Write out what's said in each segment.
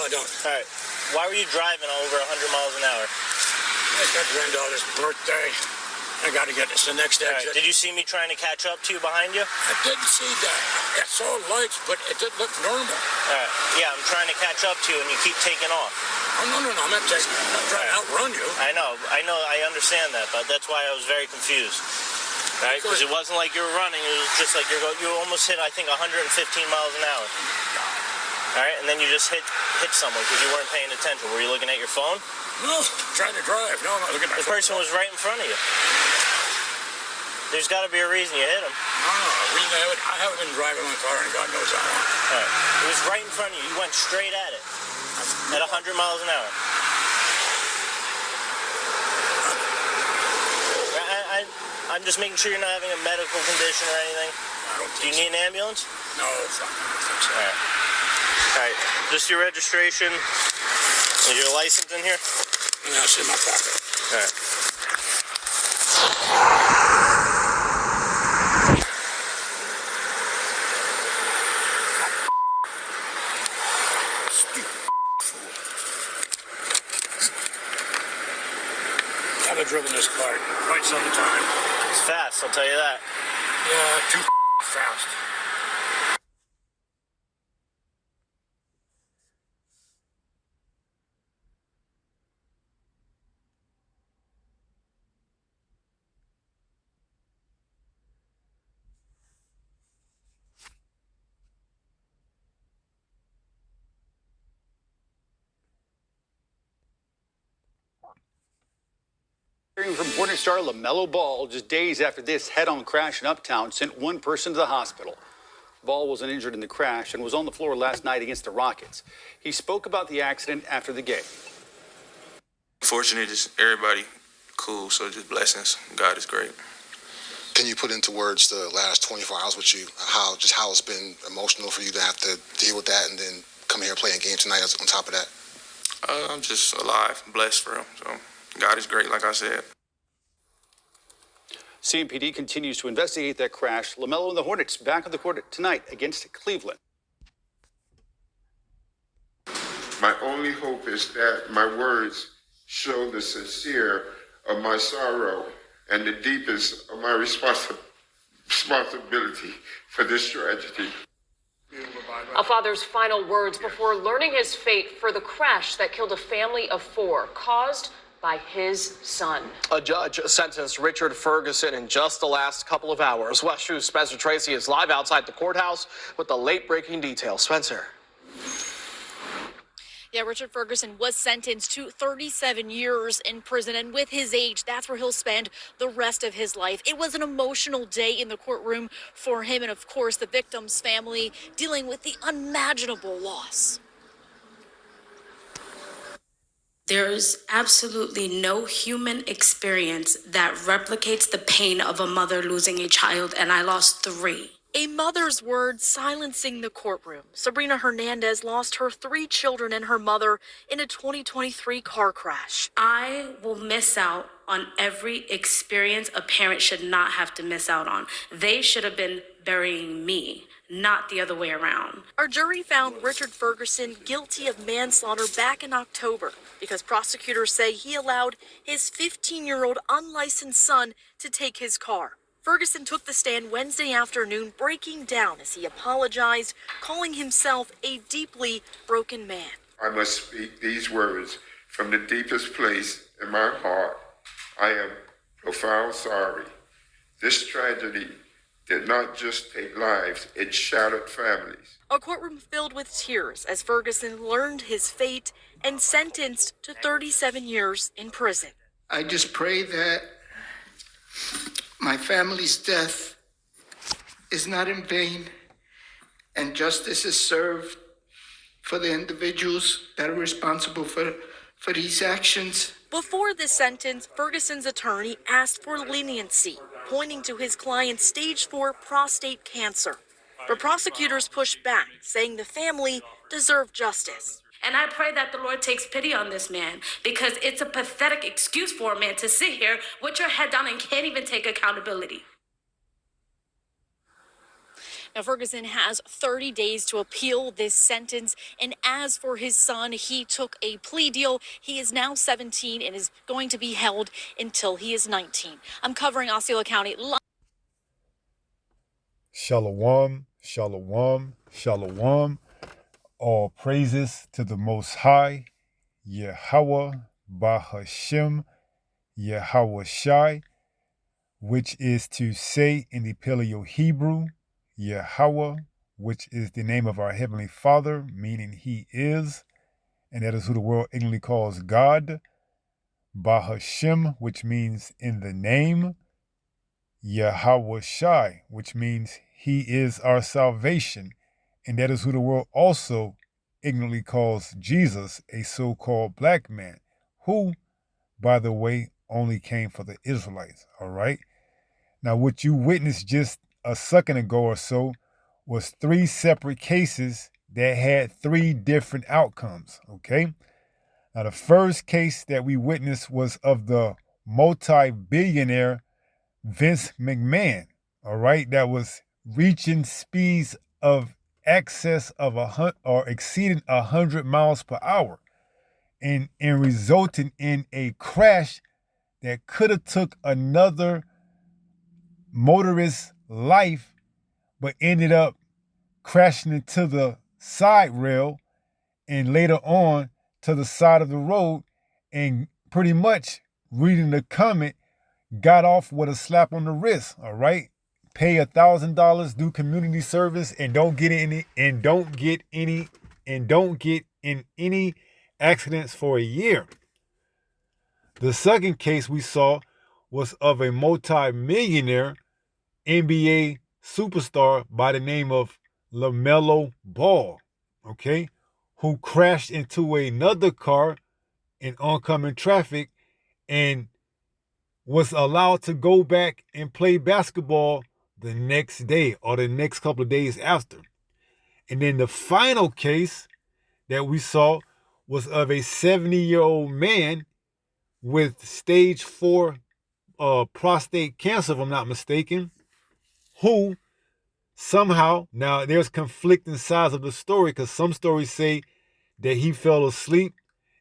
I don't. All right. Why were you driving over 100 miles an hour? It's my granddaughter's birthday. I got to get this the next exit. Right. Did you see me trying to catch up to you behind you? I didn't see that. I saw lights, but it didn't look normal. All right. Yeah, I'm trying to catch up to you, and you keep taking off. Oh, no. I'm not trying to outrun you. I know. I understand that, but that's why I was very confused. Right? Because it wasn't like you were running. It was just like you almost hit, I think, 115 miles an hour. All right? And then you just hit someone because you weren't paying attention. Were you looking at your phone? No, trying to drive. No, I'm not looking at my phone. The person was right in front of you. There's got to be a reason you hit him. No, I haven't been driving my car in God knows how long. All right. It was right in front of you. You went straight at it at 100 miles an hour. I'm just making sure you're not having a medical condition or anything. I don't think Do you need an ambulance? No, it's not. I don't think so. All right. Just your registration. Is your license in here? Yeah, it's in my pocket. All right. I've driven this car quite some time. It's fast, I'll tell you that. Yeah, too fast. Hearing from porn star LaMelo Ball just days after this head-on crash in Uptown sent one person to the hospital. Ball wasn't injured in the crash and was on the floor last night against the Rockets. He spoke about the accident after the game. Fortunately, just everybody cool, so just blessings. God is great. Can you put into words the last 24 hours with you, how it's been emotional for you to have to deal with that and then come here and play a game tonight on top of that? I'm just alive, blessed for him, so God is great, like I said. CMPD continues to investigate that crash. LaMelo and the Hornets back on the court tonight against Cleveland. My only hope is that my words show the sincere of my sorrow and the deepest of my responsibility for this tragedy. A father's final words before learning his fate for the crash that killed a family of 4, caused by his son. A judge sentenced Richard Ferguson in just the last couple of hours. West Shoe's Spencer Tracy is live outside the courthouse with the late-breaking details. Spencer. Yeah, Richard Ferguson was sentenced to 37 years in prison, and with his age, that's where he'll spend the rest of his life. It was an emotional day in the courtroom for him and, of course, the victim's family dealing with the unimaginable loss. There is absolutely no human experience that replicates the pain of a mother losing a child, and I lost 3. A mother's words silencing the courtroom. Sabrina Hernandez lost her 3 children and her mother in a 2023 car crash. I will miss out on every experience a parent should not have to miss out on. They should have been burying me, not the other way around. Our jury found Richard Ferguson guilty of manslaughter back in October because prosecutors say he allowed his 15-year-old unlicensed son to take his car. Ferguson took the stand Wednesday afternoon, breaking down as he apologized, calling himself a deeply broken man. I must speak these words from the deepest place in my heart. I am profound sorry. This tragedy did not just take lives, it shattered families. A courtroom filled with tears as Ferguson learned his fate and sentenced to 37 years in prison. I just pray that my family's death is not in vain and justice is served for the individuals that are responsible for these actions. Before this sentence, Ferguson's attorney asked for leniency, pointing to his client's stage 4 prostate cancer. But prosecutors pushed back, saying the family deserved justice. And I pray that the Lord takes pity on this man, because it's a pathetic excuse for a man to sit here with your head down and can't even take accountability. Now, Ferguson has 30 days to appeal this sentence. And as for his son, he took a plea deal. He is now 17 and is going to be held until he is 19. I'm covering Osceola County. Shalom, shalom, shalom. All praises to the Most High, Yahweh, Bahashem, Yahweh Shai, which is to say in the Paleo Hebrew, Yahweh, which is the name of our Heavenly Father, meaning He is, and that is who the world ignorantly calls God. Bahashem, which means in the name. Yahweh Shai, which means He is our salvation, and that is who the world also ignorantly calls Jesus, a so-called black man, who, by the way, only came for the Israelites, all right? Now, what you witnessed just a second ago or so was 3 separate cases that had 3 different outcomes, okay? Now, the first case that we witnessed was of the multi-billionaire Vince McMahon, all right, that was reaching speeds of excess of exceeding 100 miles per hour and resulting in a crash that could have took another motorist's life, but ended up crashing into the side rail and later on to the side of the road, and pretty much reading the comment, got off with a slap on the wrist, all right? Pay $1,000, do community service, and don't get in any accidents for a year. The second case we saw was of a multi-millionaire NBA superstar by the name of LaMelo Ball, okay, who crashed into another car in oncoming traffic and was allowed to go back and play basketball the next day or the next couple of days after. And then the final case that we saw was of a 70-year-old man with stage 4 prostate cancer, if I'm not mistaken, who somehow, now there's conflicting sides of the story, because some stories say that he fell asleep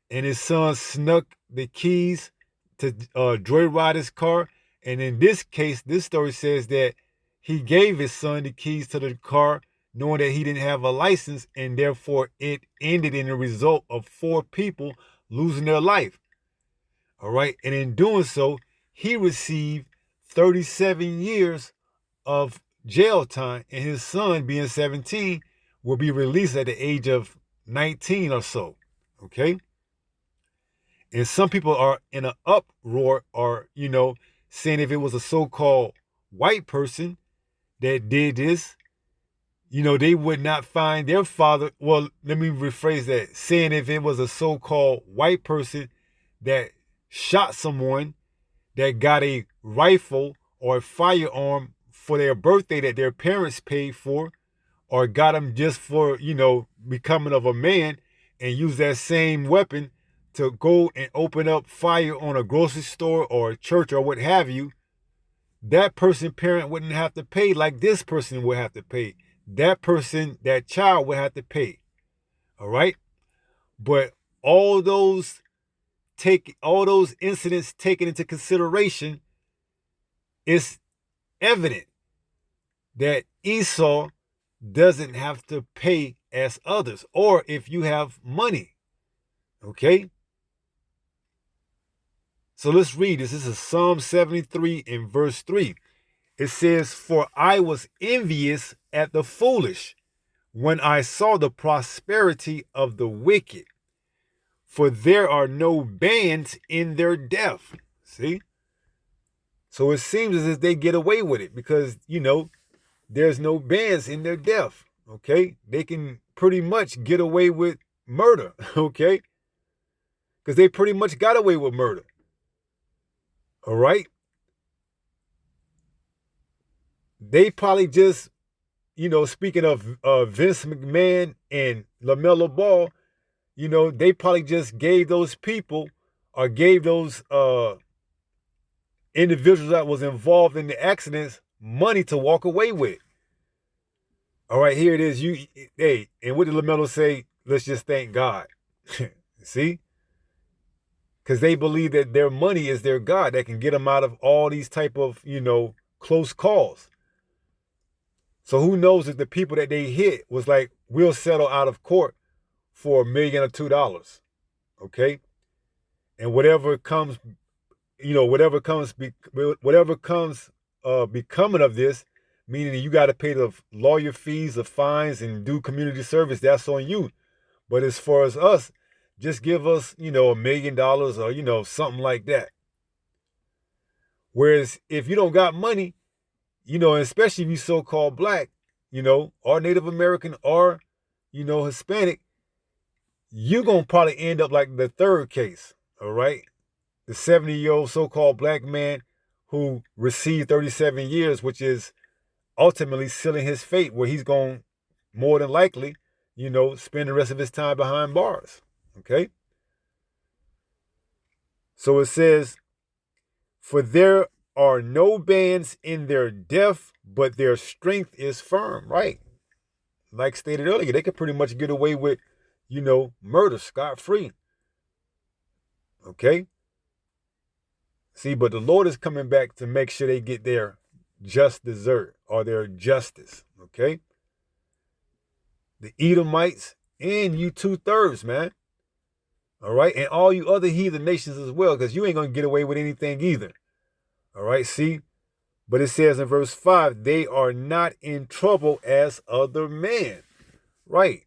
and his son snuck the keys to joyride his car. And in this case, this story says that he gave his son the keys to the car knowing that he didn't have a license, and therefore it ended in the result of 4 people losing their life. All right. And in doing so, he received 37 years of jail time, and his son, being 17, will be released at the age of 19 or so. Okay. And some people are in an uproar, or, saying if it was a so-called white person that did this, they would not find their father. Well, let me rephrase that. Saying if it was a so-called white person that shot someone that got a rifle or a firearm for their birthday that their parents paid for, or got them just for, becoming of a man, and use that same weapon to go and open up fire on a grocery store or a church or what have you, that person parent wouldn't have to pay like this person would have to pay. That person, that child would have to pay. All right? But all those incidents taken into consideration, it's evident that Esau doesn't have to pay as others, or if you have money. Okay? So let's read this. This is Psalm 73 in verse 3. It says, "For I was envious at the foolish when I saw the prosperity of the wicked, for there are no bands in their death." See? So it seems as if they get away with it because, there's no bands in their death. Okay? They can pretty much get away with murder. Okay? Because they pretty much got away with murder. All right? They probably just, speaking of Vince McMahon and LaMelo Ball, they probably just gave those people, or gave those individuals that was involved in the accidents money to walk away with. All right, here it is. Hey, and what did LaMelo say? Let's just thank God. See? Because they believe that their money is their God that can get them out of all these type of, close calls. So who knows if the people that they hit was like, we'll settle out of court for $1 million or $2. Okay? And whatever comes, becoming of this, meaning you got to pay the lawyer fees, the fines, and do community service, that's on you. But as far as us, just give us, $1 million or, something like that. Whereas if you don't got money, especially if you so-called black, or Native American or, Hispanic, you're going to probably end up like the third case, all right? The 70-year-old so-called black man who received 37 years, which is ultimately sealing his fate, where he's going to more than likely, spend the rest of his time behind bars, okay? So it says, for there are no bands in their death, but their strength is firm, right? Like stated earlier, they could pretty much get away with, murder scot-free. Okay? See, but the Lord is coming back to make sure they get their just desert or their justice. Okay? The Edomites and you 2/3, man. All right? And all you other heathen nations as well, because you ain't going to get away with anything either. All right? See? But it says in verse 5, they are not in trouble as other men. Right?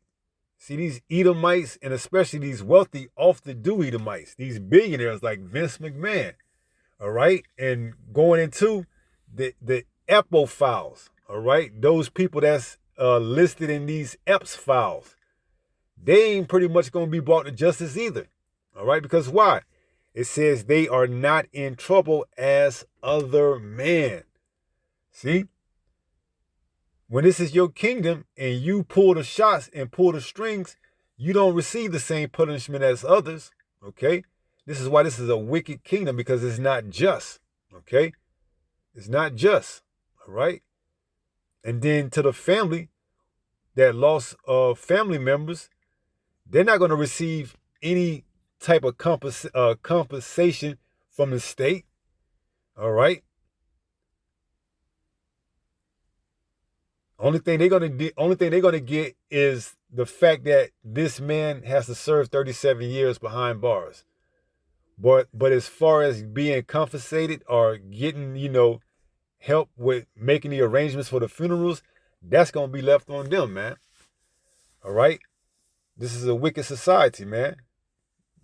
See, these Edomites, and especially these wealthy, off-the-do Edomites, these billionaires like Vince McMahon, all right? And going into the EPO files, all right? Those people that's listed in these EPS files, they ain't pretty much going to be brought to justice either, all right? Because why? It says they are not in trouble as other men. See? When this is your kingdom and you pull the shots and pull the strings, you don't receive the same punishment as others, okay? This is why this is a wicked kingdom, because it's not just, okay? It's not just, all right? And then to the family that lost family members, they're not going to receive any type of compensation from the state, all right? Only thing they're gonna get is the fact that this man has to serve 37 years behind bars. But as far as being compensated or getting, help with making the arrangements for the funerals, that's gonna be left on them, man. All right? This is a wicked society, man.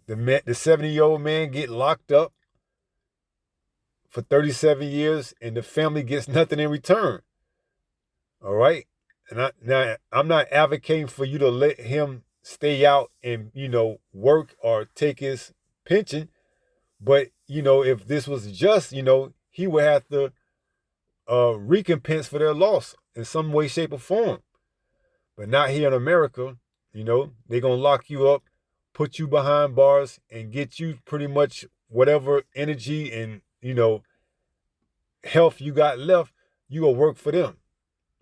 The 70-year-old man get locked up for 37 years and the family gets nothing in return. All right. And I'm not advocating for you to let him stay out and, work or take his pension. But, if this was just, he would have to recompense for their loss in some way, shape, or form. But not here in America. They're going to lock you up, put you behind bars, and get you pretty much whatever energy and, health you got left, you will work for them.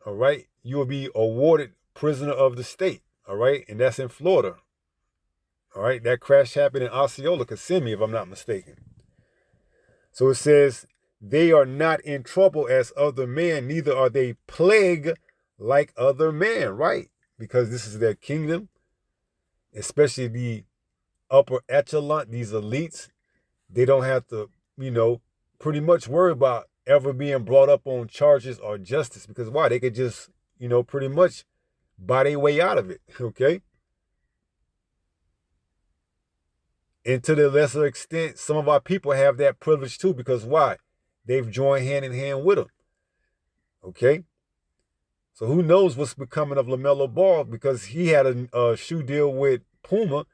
All right, you will be awarded prisoner of the state. All right, and that's in Florida. All right, that crash happened in Osceola, Kissimmee, if I'm not mistaken. So it says, they are not in trouble as other men, neither are they plagued like other men, right? Because this is their kingdom, especially the upper echelon, these elites. They don't have to, pretty much worry about ever being brought up on charges or justice, because why? They could just, pretty much buy their way out of it, okay? And to the lesser extent, some of our people have that privilege too, because why? They've joined hand in hand with them, okay? So who knows what's becoming of LaMelo Ball, because he had a shoe deal with Puma.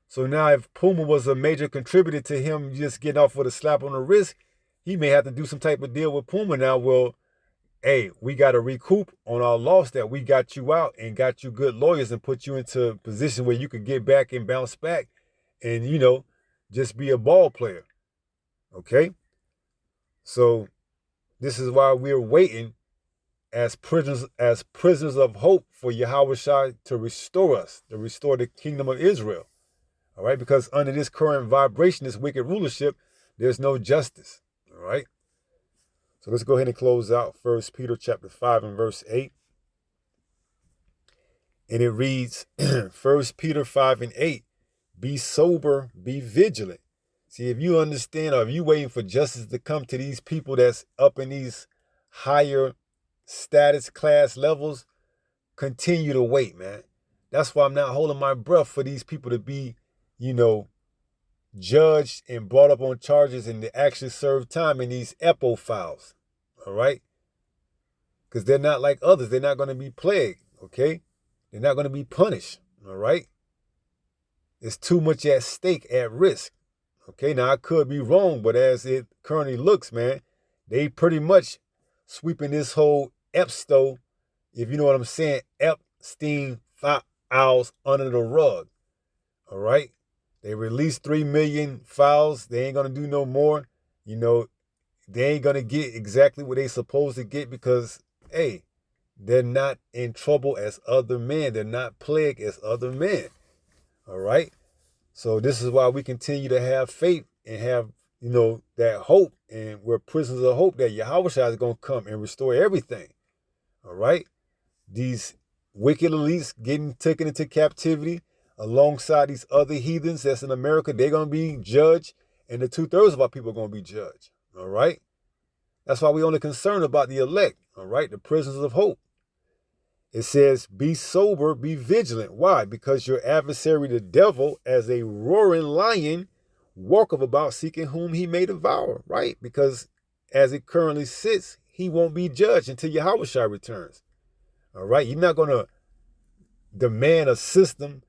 So now if Puma was a major contributor to him just getting off with a slap on the wrist, he may have to do some type of deal with Puma now. Well, hey, we got to recoup on our loss that we got you out and got you good lawyers and put you into a position where you could get back and bounce back and, just be a ball player. Okay? So this is why we're waiting as prisoners of hope for Yahweh Shai to restore us, to restore the kingdom of Israel. All right, because under this current vibration, this wicked rulership, there's no justice. All right. So let's go ahead and close out 1 Peter chapter 5 and verse 8. And it reads, 1 Peter 5 and 8, be sober, be vigilant. See, if you understand, or if you waiting for justice to come to these people that's up in these higher status class levels, continue to wait, man. That's why I'm not holding my breath for these people to be, judged and brought up on charges and to actually serve time in these EPO files. All right? Because they're not like others. They're not going to be plagued, okay? They're not going to be punished, all right? There's too much at stake, at risk. Okay, now I could be wrong, but as it currently looks, man, they pretty much sweeping this whole Epstein, if you know what I'm saying, Epstein files under the rug. All right? They released 3 million files. They ain't going to do no more. They ain't going to get exactly what they supposed to get because, hey, they're not in trouble as other men. They're not plagued as other men. All right? So this is why we continue to have faith and have, that hope. And we're prisoners of hope that Yahweh Shai is going to come and restore everything. All right? These wicked elites getting taken into captivity alongside these other heathens that's in America, they're going to be judged. And the 2/3 of our people are going to be judged. All right? That's why we're only concerned about the elect. All right? The prisoners of hope. It says, be sober, be vigilant. Why? Because your adversary, the devil, as a roaring lion, walketh about seeking whom he may devour. Right? Because as it currently sits, he won't be judged until Yahweh Shai returns. All right? You're not going to demand a system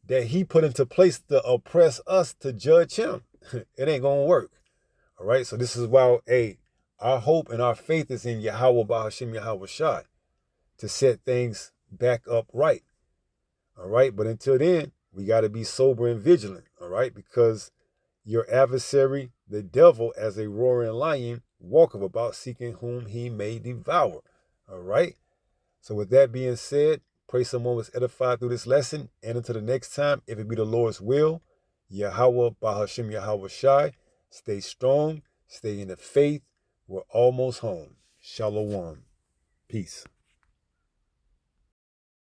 that he put into place to oppress us to judge him. It ain't going to work. All right? So this is why, our hope and our faith is in Yahweh Bahashim Yahweh Shai, to set things back up right. All right. But until then, we got to be sober and vigilant. All right. Because your adversary, the devil, as a roaring lion, walketh about seeking whom he may devour. All right. So with that being said, pray someone was edified through this lesson. And until the next time, if it be the Lord's will, Yahweh Bahashim Yahweh Shai, stay strong, stay in the faith. We're almost home. Shalom. Peace.